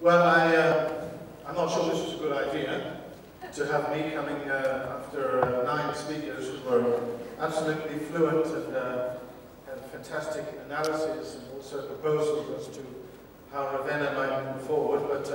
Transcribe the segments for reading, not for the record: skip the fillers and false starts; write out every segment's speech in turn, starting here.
Well, I'm not sure this was a good idea to have me coming after 9 speakers who were absolutely fluent and had fantastic analysis and also proposals as to how Ravenna might move forward. But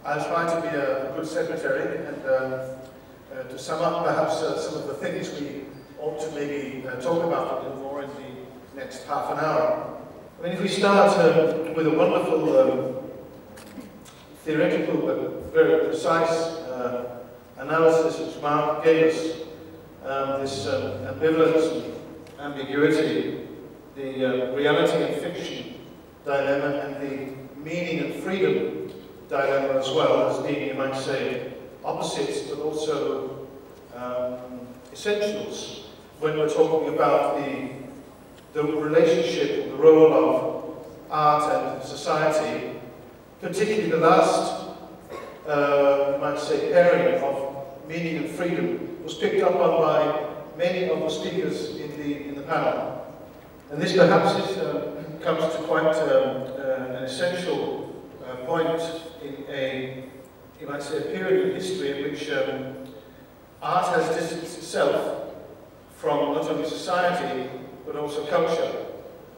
I'll try to be a good secretary and to sum up perhaps some of the things we ought to maybe talk about a little more in the next half an hour. I mean, if we start with a wonderful theoretical but very precise analysis which Mark gave us, this ambivalence and ambiguity, the reality and fiction dilemma, and the meaning and freedom dilemma as well, as being, you might say, opposites but also essentials when we're talking about the relationship, the role of art and society, particularly the last, you might say, pairing of meaning and freedom was picked up on by many of the speakers in the panel. And this perhaps comes to quite an essential point in a, you might say, a period in history in which art has distanced itself from not only society but also culture.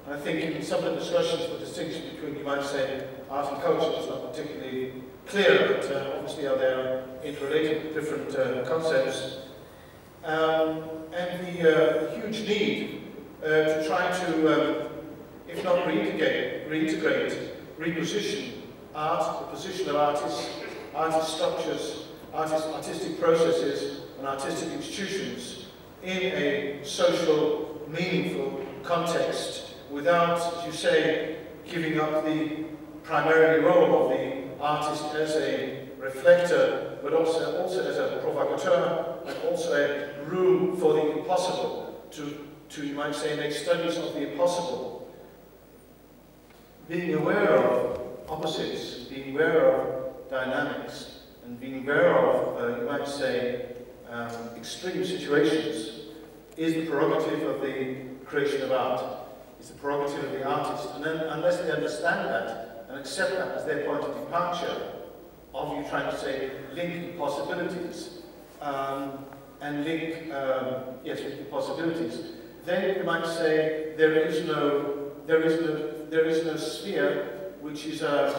And I think in some of the discussions, the distinction between, you might say, art and culture is not particularly clear, but obviously they're interrelated different concepts. And the huge need to try to, if not reintegrate, reposition art, the position of artists, artist structures, artistic processes, and artistic institutions in a social, meaningful context, without, as you say, giving up the primary role of the artist as a reflector, but also as a provocateur, and also a room for the impossible, to you might say, make studies of the impossible. Being aware of opposites, being aware of dynamics, and being aware of, you might say, extreme situations is the prerogative of the creation of art, is the prerogative of the artist. And then, unless they understand that and accept that as their point of departure, of you trying to say, link impossibilities, and link, yes, with impossibilities, then you might say there is no sphere which is out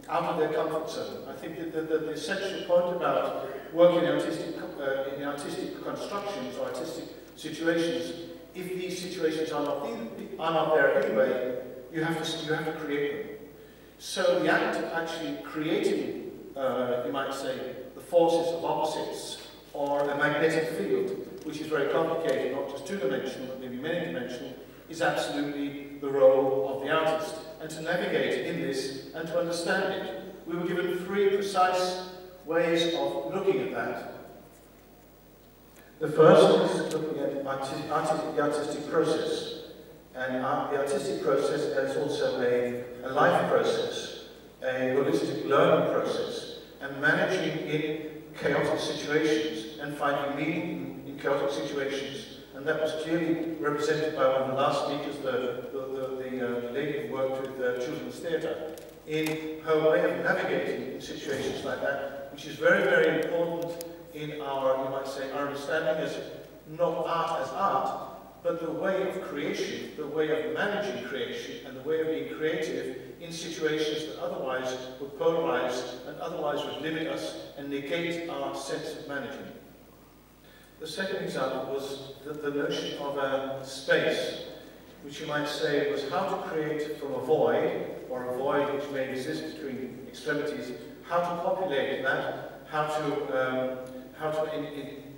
of their comfort zone. I think that the essential point about working in artistic constructions or artistic situations, if these situations are not there anyway, you have to create them. So the act of actually creating, you might say, the forces of opposites, or a magnetic field, which is very complicated, not just two-dimensional, but maybe many-dimensional, is absolutely the role of the artist. And to navigate in this and to understand it, we were given 3 precise ways of looking at that. The first is looking at the artistic process. And the artistic process is also a life process, a holistic learning process, and managing in chaotic situations and finding meaning in chaotic situations. And that was clearly represented by one of the last speakers, the lady who worked with children's theatre, in her way of navigating in situations like that, which is very, very important in our, you might say, our understanding as not art as art, but the way of creation, the way of managing creation, and the way of being creative in situations that otherwise would polarize and otherwise would limit us and negate our sense of managing. The second example was the notion of a space, which you might say was how to create from a void, or a void which may exist between extremities, how to populate that, how to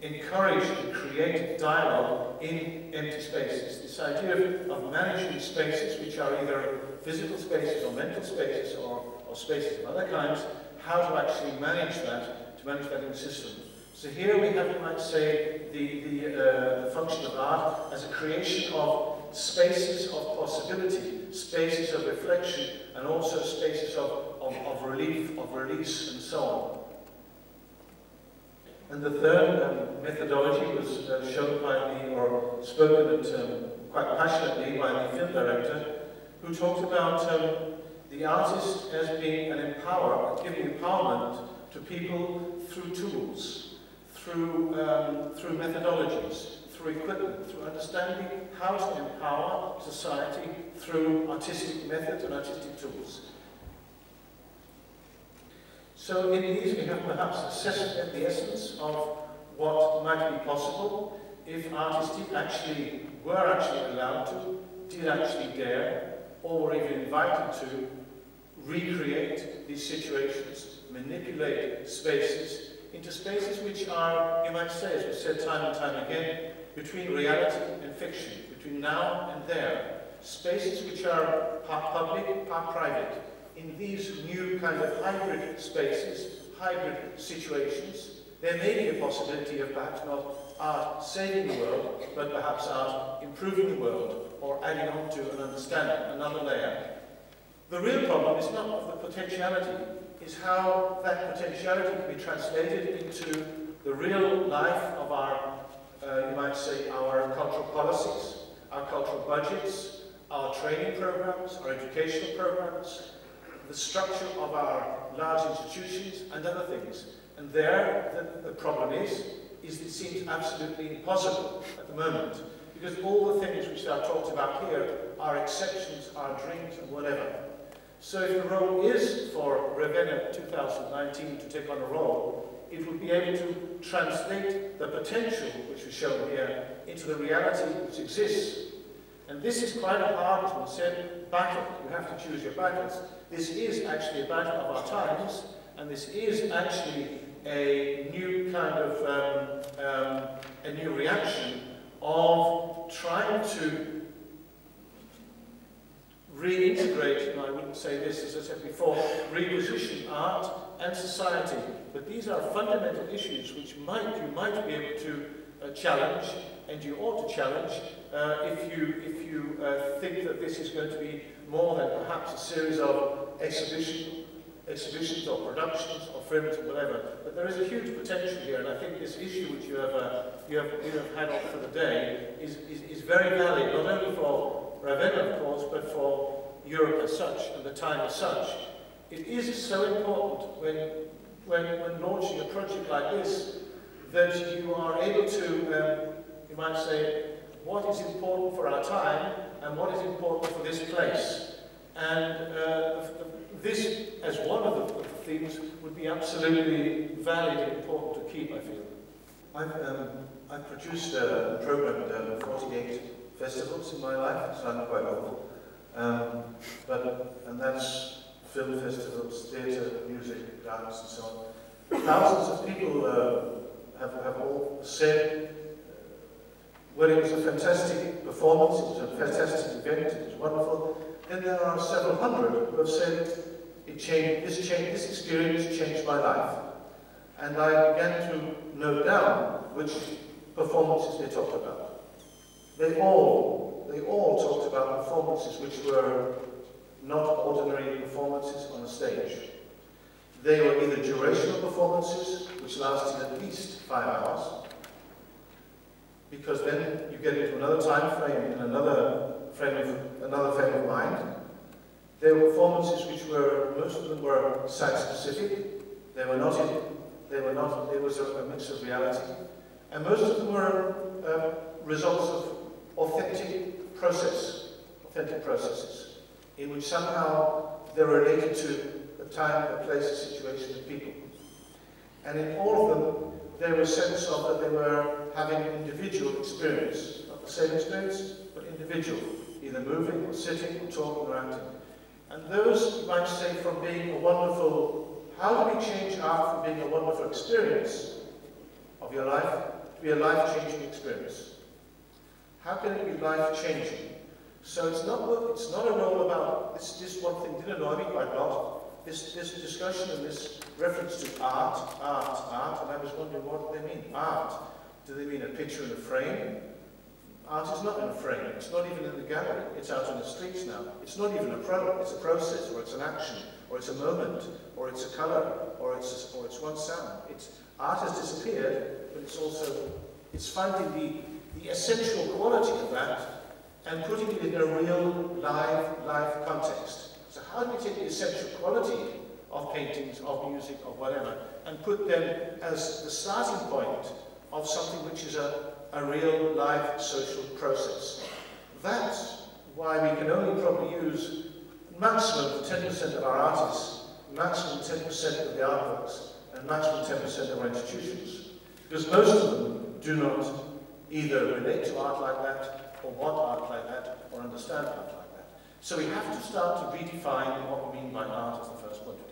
encourage and create dialogue in empty spaces. This idea of managing spaces which are either physical spaces or mental spaces or spaces of other kinds, how to actually manage that, in the system. So here we have, you might say, the function of art as a creation of spaces of possibility, spaces of reflection, and also spaces of relief, of release, and so on. And the third methodology was shown by me, or spoken at quite passionately by the film director, who talked about the artist as being an empowerer, giving empowerment to people through tools, through methodologies, through equipment, through understanding how to empower society through artistic methods and artistic tools. So in these we have perhaps assessed at the essence of what might be possible if artists were actually allowed to, did actually dare, or were even invited to recreate these situations, manipulate spaces into spaces which are, you might say, as we said time and time again, between reality and fiction, between now and there, spaces which are part public, part private. In these new kind of hybrid spaces, hybrid situations, there may be a possibility of perhaps not art saving the world, but perhaps art improving the world, or adding on to an understanding, another layer. The real problem is not of the potentiality, is how that potentiality can be translated into the real life of our, you might say, our cultural policies, our cultural budgets, our training programs, our educational programs, the structure of our large institutions, and other things. And there, the problem is it seems absolutely impossible at the moment, because all the things which are talked about here are exceptions, are dreams, and whatever. So if the role is for Ravenna 2019 to take on a role, it would be able to translate the potential, which was shown here, into the reality which exists. And this is quite a hard, as we said, battle. You have to choose your battles. This is actually a battle of our times, and this is actually a new kind of, a new reaction of trying to reintegrate, and I wouldn't say this, as I said before, reposition art and society. But these are fundamental issues which you might be able to challenge, and you ought to challenge if you think that this is going to be more than perhaps a series of exhibitions or productions or films or whatever. But there is a huge potential here, and I think this issue which you have had on for the day is very valid, not only for Ravenna, of course, but for Europe as such, and the time as such. It is so important when launching a project like this that you are able to, you might say, what is important for our time and what is important for this place. And this, as one of the things, would be absolutely valid and important to keep, I feel. I've produced a program at 48 festivals in my life, so I'm quite old. And that's film festivals, theatre, music, dance, and so on. Thousands of people have all said, well, it was a fantastic performance, it was a fantastic event, it was wonderful. Then there are several hundred who have said, this experience changed my life. And I began to note down which performances they talked about. They all talked about performances which were not ordinary performances on a stage. They were either durational performances, which lasted at least 5 hours, because then you get into another time frame and another frame of mind. There were performances which were, most of them were site-specific. They was a mix of reality, and most of them were results of authentic processes, in which somehow they're related to the time, the place, the situation, the people. And in all of them, there was a sense of that they were having an individual experience, not the same experience, but individual, either moving or sitting or talking or acting. And those, you might say, from being a wonderful, how do we change art from being a wonderful experience of your life to be a life-changing experience? How can it be life-changing? So it's not a role about, this one thing did annoy me quite a lot, this discussion and this reference to art, and I was wondering what do they mean, art? Do they mean a picture in a frame? Art is not in a frame, it's not even in the gallery, it's out on the streets now. It's not even a product, it's a process, or it's an action, or it's a moment, or it's a colour, or it's one sound. Art has disappeared, but it's finding the essential quality of that and putting it in a real live context. So how do we take the essential quality of paintings, of music, of whatever, and put them as the starting point of something which is a real life social process? That's why we can only probably use maximum 10% of our artists, maximum 10% of the artworks, and maximum 10% of our institutions. Because most of them do not either relate to art like that, or want art like that, or understand art like that. So we have to start to redefine what we mean by art as the first point of view.